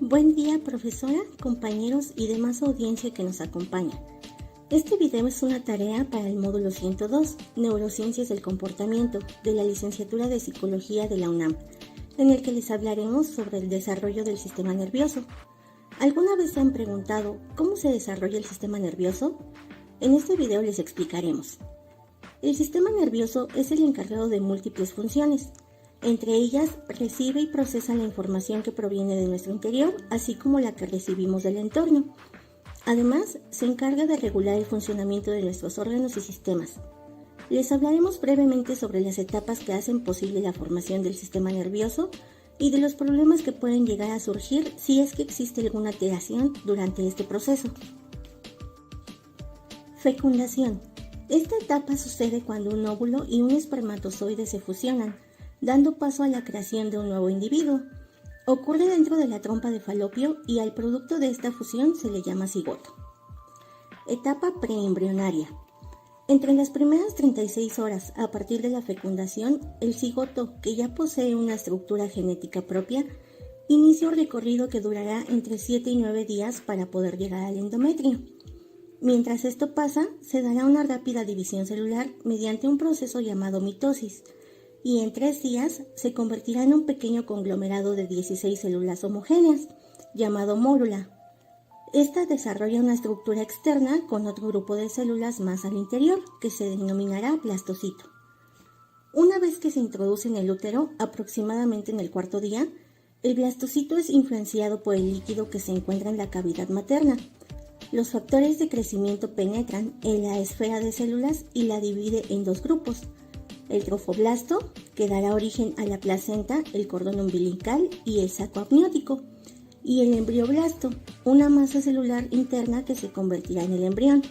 Buen día, profesora, compañeros y demás audiencia que nos acompaña. Este video es una tarea para el módulo 102, Neurociencias del Comportamiento, de la Licenciatura de Psicología de la UNAM, en el que les hablaremos sobre el desarrollo del sistema nervioso. ¿Alguna vez se han preguntado cómo se desarrolla el sistema nervioso? En este video les explicaremos. El sistema nervioso es el encargado de múltiples funciones. Entre ellas, recibe y procesa la información que proviene de nuestro interior, así como la que recibimos del entorno. Además, se encarga de regular el funcionamiento de nuestros órganos y sistemas. Les hablaremos brevemente sobre las etapas que hacen posible la formación del sistema nervioso y de los problemas que pueden llegar a surgir si es que existe alguna alteración durante este proceso. Fecundación. Esta etapa sucede cuando un óvulo y un espermatozoide se fusionan, dando paso a la creación de un nuevo individuo. Ocurre dentro de la trompa de Falopio y al producto de esta fusión se le llama cigoto. Etapa preembrionaria. Entre las primeras 36 horas a partir de la fecundación, el cigoto, que ya posee una estructura genética propia, inicia un recorrido que durará entre 7 y 9 días para poder llegar al endometrio. Mientras esto pasa, se dará una rápida división celular mediante un proceso llamado mitosis, y en 3 días se convertirá en un pequeño conglomerado de 16 células homogéneas, llamado mórula. Esta desarrolla una estructura externa con otro grupo de células más al interior, que se denominará blastocito. Una vez que se introduce en el útero, aproximadamente en el 4.º día, el blastocito es influenciado por el líquido que se encuentra en la cavidad materna. Los factores de crecimiento penetran en la esfera de células y la divide en 2 grupos. El trofoblasto, que dará origen a la placenta, el cordón umbilical y el saco amniótico, y el embrioblasto, una masa celular interna que se convertirá en el embrión.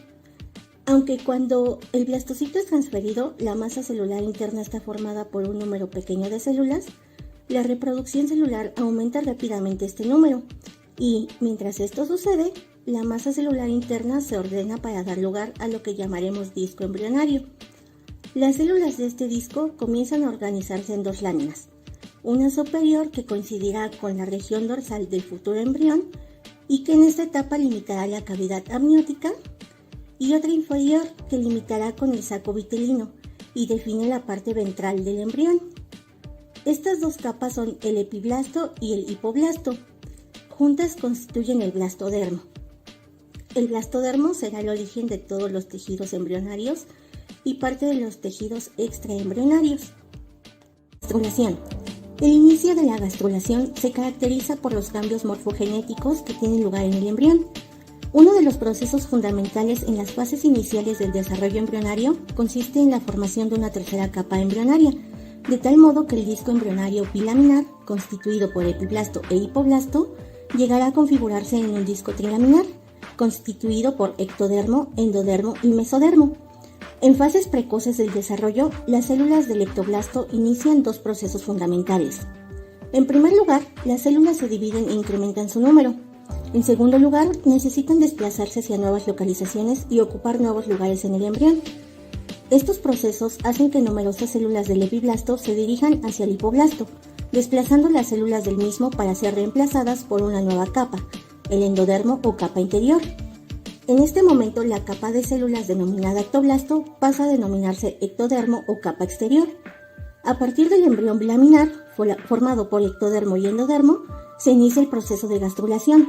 Aunque cuando el blastocito es transferido, la masa celular interna está formada por un número pequeño de células, la reproducción celular aumenta rápidamente este número, y mientras esto sucede, la masa celular interna se ordena para dar lugar a lo que llamaremos disco embrionario. Las células de este disco comienzan a organizarse en 2 láminas, una superior que coincidirá con la región dorsal del futuro embrión y que en esta etapa limitará la cavidad amniótica, y otra inferior que limitará con el saco vitelino y define la parte ventral del embrión. Estas 2 capas son el epiblasto y el hipoblasto. Juntas constituyen el blastodermo. El blastodermo será el origen de todos los tejidos embrionarios y parte de los tejidos extraembrionarios. Gastrulación. El inicio de la gastrulación se caracteriza por los cambios morfogenéticos que tienen lugar en el embrión. Uno de los procesos fundamentales en las fases iniciales del desarrollo embrionario consiste en la formación de una tercera capa embrionaria, de tal modo que el disco embrionario bilaminar, constituido por epiblasto e hipoblasto, llegará a configurarse en un disco trilaminar, constituido por ectodermo, endodermo y mesodermo. En fases precoces del desarrollo, las células del ectoblasto inician 2 procesos fundamentales. En primer lugar, las células se dividen e incrementan su número. En segundo lugar, necesitan desplazarse hacia nuevas localizaciones y ocupar nuevos lugares en el embrión. Estos procesos hacen que numerosas células del epiblasto se dirijan hacia el hipoblasto, desplazando las células del mismo para ser reemplazadas por una nueva capa, el endodermo o capa interior. En este momento, la capa de células denominada ectoblasto pasa a denominarse ectodermo o capa exterior. A partir del embrión bilaminar, formado por ectodermo y endodermo, se inicia el proceso de gastrulación.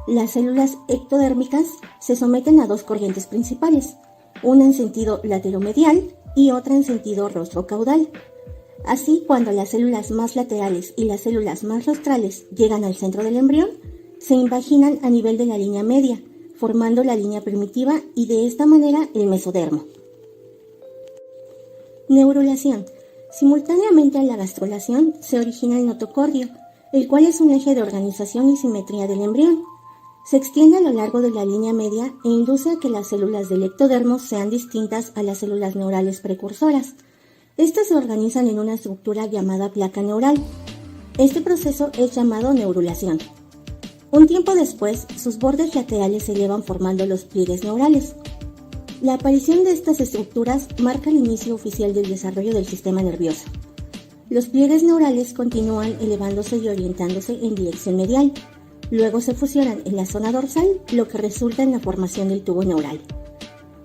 Las células ectodérmicas se someten a 2 corrientes principales, una en sentido lateromedial y otra en sentido rostro-caudal. Así, cuando las células más laterales y las células más rostrales llegan al centro del embrión, se invaginan a nivel de la línea media, formando la línea primitiva y de esta manera el mesodermo. Neurulación. Simultáneamente a la gastrulación se origina el notocordio, el cual es un eje de organización y simetría del embrión. Se extiende a lo largo de la línea media e induce a que las células del ectodermo sean distintas a las células neurales precursoras. Estas se organizan en una estructura llamada placa neural. Este proceso es llamado neurulación. Un tiempo después, sus bordes laterales se elevan formando los pliegues neurales. La aparición de estas estructuras marca el inicio oficial del desarrollo del sistema nervioso. Los pliegues neurales continúan elevándose y orientándose en dirección medial, Luego se fusionan en la zona dorsal, lo que resulta en la formación del tubo neural.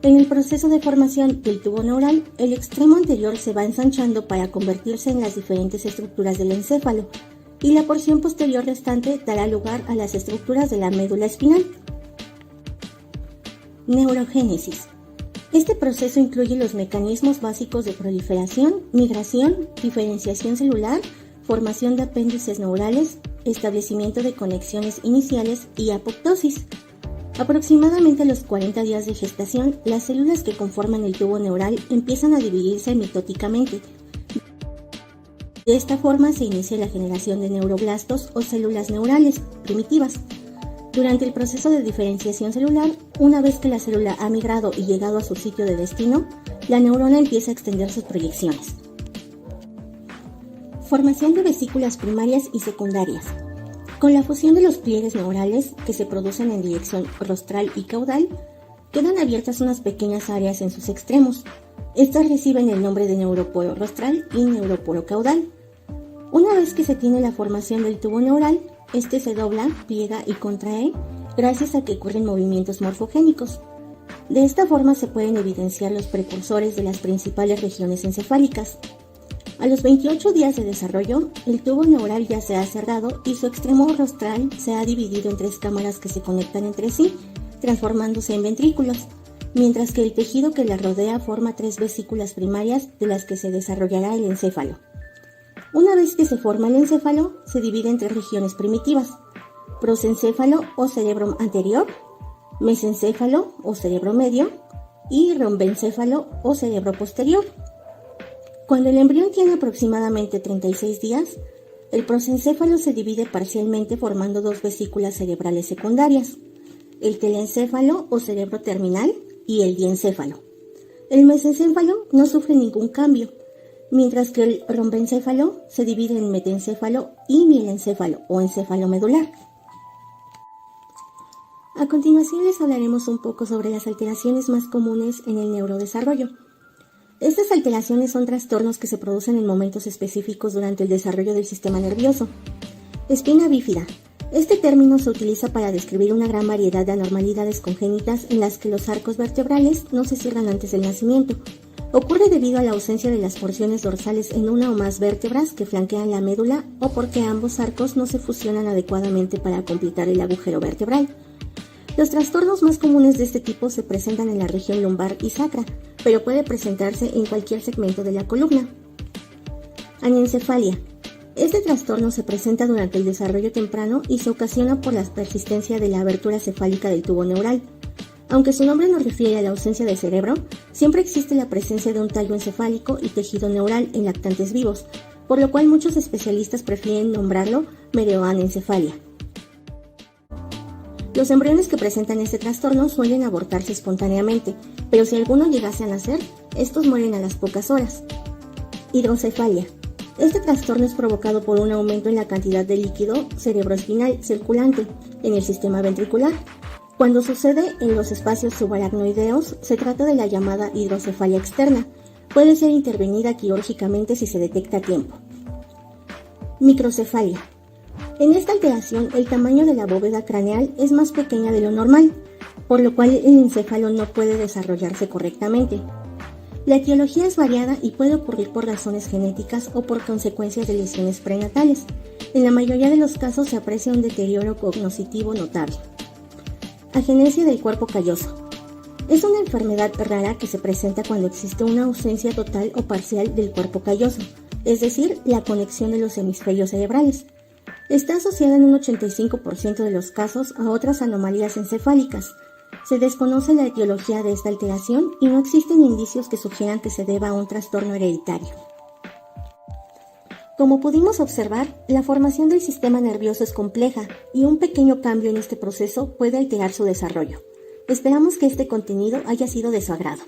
En el proceso de formación del tubo neural, el extremo anterior se va ensanchando para convertirse en las diferentes estructuras del encéfalo, y la porción posterior restante dará lugar a las estructuras de la médula espinal. Neurogénesis. Este proceso incluye los mecanismos básicos de proliferación, migración, diferenciación celular, formación de apéndices neurales, establecimiento de conexiones iniciales y apoptosis. Aproximadamente a los 40 días de gestación, las células que conforman el tubo neural empiezan a dividirse mitóticamente. De esta forma se inicia la generación de neuroblastos o células neurales primitivas. Durante el proceso de diferenciación celular, una vez que la célula ha migrado y llegado a su sitio de destino, la neurona empieza a extender sus proyecciones. Formación de vesículas primarias y secundarias. Con la fusión de los pliegues neurales que se producen en dirección rostral y caudal, quedan abiertas unas pequeñas áreas en sus extremos. Estas reciben el nombre de neuroporo rostral y neuroporo caudal. Una vez que se tiene la formación del tubo neural, este se dobla, pliega y contrae gracias a que ocurren movimientos morfogénicos. De esta forma se pueden evidenciar los precursores de las principales regiones encefálicas. A los 28 días de desarrollo, el tubo neural ya se ha cerrado y su extremo rostral se ha dividido en 3 cámaras que se conectan entre sí, transformándose en ventrículos, mientras que el tejido que la rodea forma 3 vesículas primarias de las que se desarrollará el encéfalo. Una vez que se forma el encéfalo, se divide en 3 regiones primitivas: prosencéfalo o cerebro anterior, mesencéfalo o cerebro medio y rombencéfalo o cerebro posterior. Cuando el embrión tiene aproximadamente 36 días, el prosencéfalo se divide parcialmente formando 2 vesículas cerebrales secundarias: el telencéfalo o cerebro terminal y el diencéfalo. El mesencéfalo no sufre ningún cambio, mientras que el rombencéfalo se divide en metencéfalo y mielencéfalo o encéfalo medular. A continuación les hablaremos un poco sobre las alteraciones más comunes en el neurodesarrollo. Estas alteraciones son trastornos que se producen en momentos específicos durante el desarrollo del sistema nervioso. Espina bífida. Este término se utiliza para describir una gran variedad de anormalidades congénitas en las que los arcos vertebrales no se cierran antes del nacimiento. Ocurre debido a la ausencia de las porciones dorsales en una o más vértebras que flanquean la médula o porque ambos arcos no se fusionan adecuadamente para completar el agujero vertebral. Los trastornos más comunes de este tipo se presentan en la región lumbar y sacra, pero puede presentarse en cualquier segmento de la columna. Anencefalia. Este trastorno se presenta durante el desarrollo temprano y se ocasiona por la persistencia de la abertura cefálica del tubo neural. Aunque su nombre no refiere a la ausencia de cerebro, siempre existe la presencia de un tallo encefálico y tejido neural en lactantes vivos, por lo cual muchos especialistas prefieren nombrarlo meroanencefalia. Los embriones que presentan este trastorno suelen abortarse espontáneamente, pero si alguno llegase a nacer, estos mueren a las pocas horas. Hidrocefalia. Este trastorno es provocado por un aumento en la cantidad de líquido cerebroespinal circulante en el sistema ventricular. Cuando sucede en los espacios subaracnoideos, se trata de la llamada hidrocefalia externa. Puede ser intervenida quirúrgicamente si se detecta a tiempo. Microcefalia. En esta alteración, el tamaño de la bóveda craneal es más pequeña de lo normal, por lo cual el encéfalo no puede desarrollarse correctamente. La etiología es variada y puede ocurrir por razones genéticas o por consecuencias de lesiones prenatales. En la mayoría de los casos se aprecia un deterioro cognitivo notable. Agenesia del cuerpo calloso. Es una enfermedad rara que se presenta cuando existe una ausencia total o parcial del cuerpo calloso, es decir, la conexión de los hemisferios cerebrales. Está asociada en un 85% de los casos a otras anomalías encefálicas. Se desconoce la etiología de esta alteración y no existen indicios que sugieran que se deba a un trastorno hereditario. Como pudimos observar, la formación del sistema nervioso es compleja y un pequeño cambio en este proceso puede alterar su desarrollo. Esperamos que este contenido haya sido de su agrado.